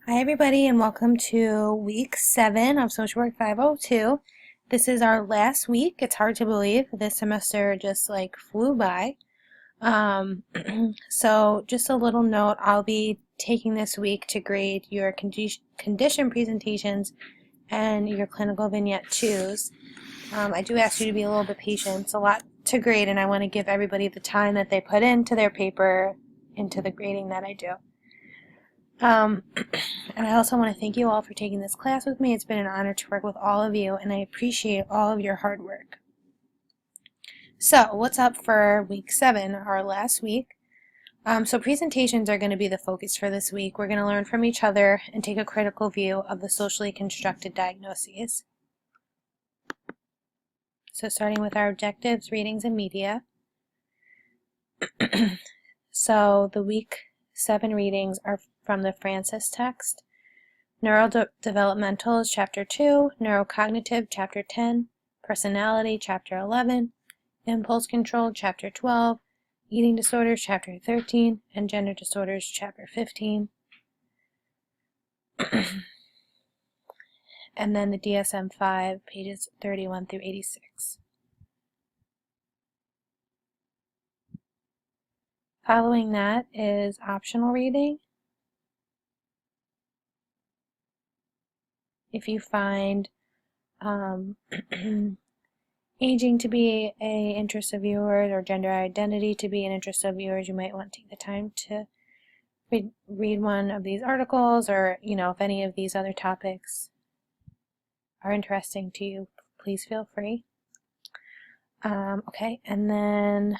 Hi everybody and welcome to week 7 of Social Work 502. This is our last week. It's hard to believe this semester just flew by. So just a little note, I'll be taking this week to grade your condition presentations and your clinical vignette 2s. I do ask you to be a little bit patient. It's a lot to grade and I want to give everybody the time that they put into their paper into the grading that I do. And I also want to thank you all for taking this class with me. It's been an honor to work with all of you, and I appreciate all of your hard work. So, what's up for week 7, our last week? So presentations are going to be the focus for this week. We're going to learn from each other and take a critical view of the socially constructed diagnoses. So starting with our objectives, readings, and media. So the week 7 readings are from the Francis text. Neurodevelopmental is Chapter 2, Neurocognitive, Chapter 10, Personality, Chapter 11, Impulse Control, Chapter 12, Eating Disorders, Chapter 13, and Gender Disorders, Chapter 15. And then the DSM-5, pages 31 through 86. Following that is optional reading. If you find aging to be an interest of yours or gender identity to be an interest of yours, you might want to take the time to read one of these articles, or if any of these other topics are interesting to you, please feel free. Okay, and then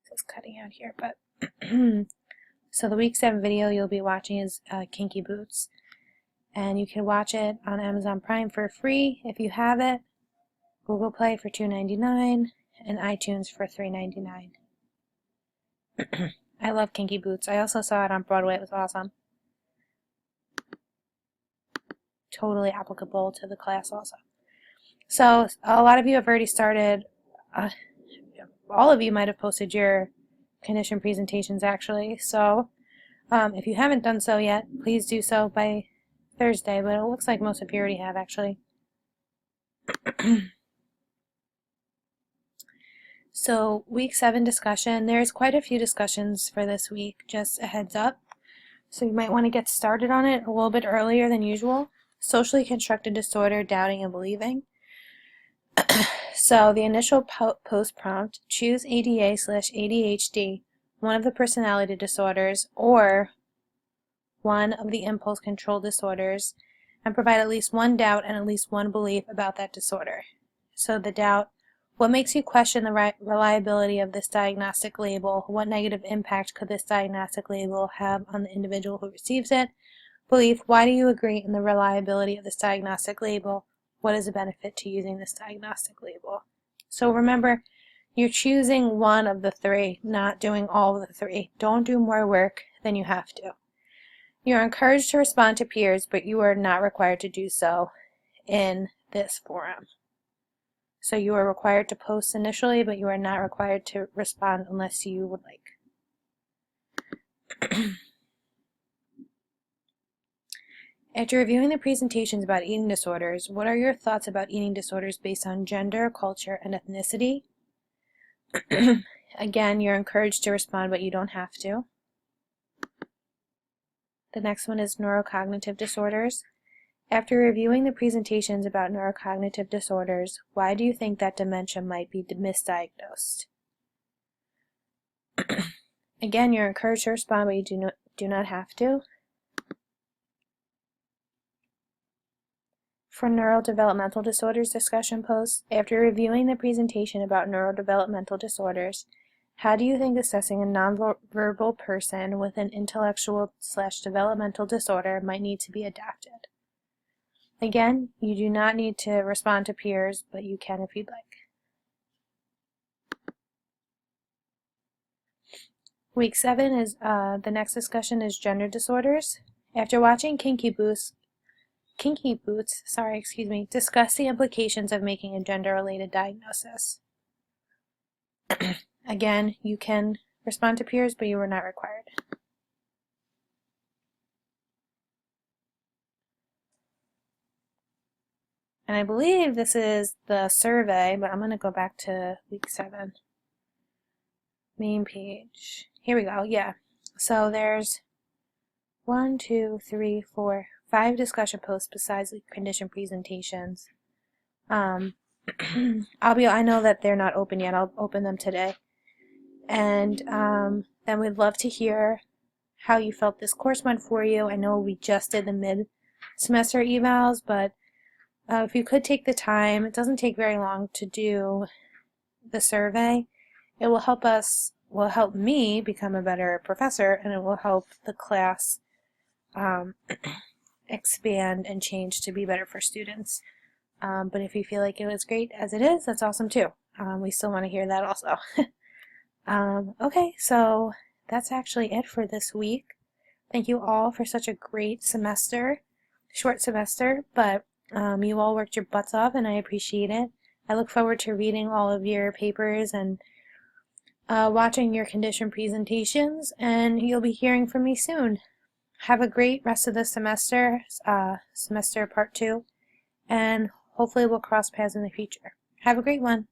this is cutting out here, but so the week 7 video you'll be watching is Kinky Boots, and you can watch it on Amazon Prime for free if you have it, Google Play for $2.99, and iTunes for $3.99. I love Kinky Boots. I also saw it on Broadway. It was awesome. Totally applicable to the class also. So a lot of you have already started. All of you might have posted your condition presentations actually. So if you haven't done so yet, please do so by Thursday. But it looks like most of you already have actually. So week 7 discussion, there's quite a few discussions for this week, just a heads up. So you might want to get started on it a little bit earlier than usual. Socially constructed disorder, doubting and believing. So the initial post prompt, choose ADA/ADHD, one of the personality disorders, or one of the impulse control disorders, and provide at least one doubt and at least one belief about that disorder. So the doubt, what makes you question the reliability of this diagnostic label? What negative impact could this diagnostic label have on the individual who receives it? Belief, why do you agree in the reliability of this diagnostic label? What is the benefit to using this diagnostic label? So remember, you're choosing one of the 3, not doing all of the 3. Don't do more work than you have to. You're encouraged to respond to peers, but you are not required to do so in this forum. So you are required to post initially, but you are not required to respond unless you would like. After reviewing the presentations about eating disorders, what are your thoughts about eating disorders based on gender, culture, and ethnicity? Again, you're encouraged to respond, but you don't have to. The next one is neurocognitive disorders. After reviewing the presentations about neurocognitive disorders, why do you think that dementia might be misdiagnosed? Again, you're encouraged to respond, but you do not have to. For neurodevelopmental disorders discussion post, after reviewing the presentation about neurodevelopmental disorders, how do you think assessing a nonverbal person with an intellectual/developmental disorder might need to be adapted? Again, you do not need to respond to peers, but you can if you'd like. Week 7 is the next discussion is gender disorders. After watching Kinky Boots, discuss the implications of making a gender-related diagnosis. Again, you can respond to peers, but you are not required. And I believe this is the survey, but I'm going to go back to week 7. Main page. Here we go, yeah. So there's 1, 2, 3, 4, 5 discussion posts besides the condition presentations. I know that they're not open yet. I'll open them today. And then we'd love to hear how you felt this course went for you. I know we just did the mid-semester evals, but if you could take the time, it doesn't take very long to do the survey. It will help me become a better professor, and it will help the class expand and change to be better for students. But if you feel like it was great as it is, that's awesome too. We still want to hear that also. Okay, so that's actually it for this week. Thank you all for such a great semester, short semester, but you all worked your butts off and I appreciate it. I look forward to reading all of your papers and watching your condition presentations, and you'll be hearing from me soon. Have a great rest of the semester, semester part 2, and hopefully we'll cross paths in the future. Have a great one.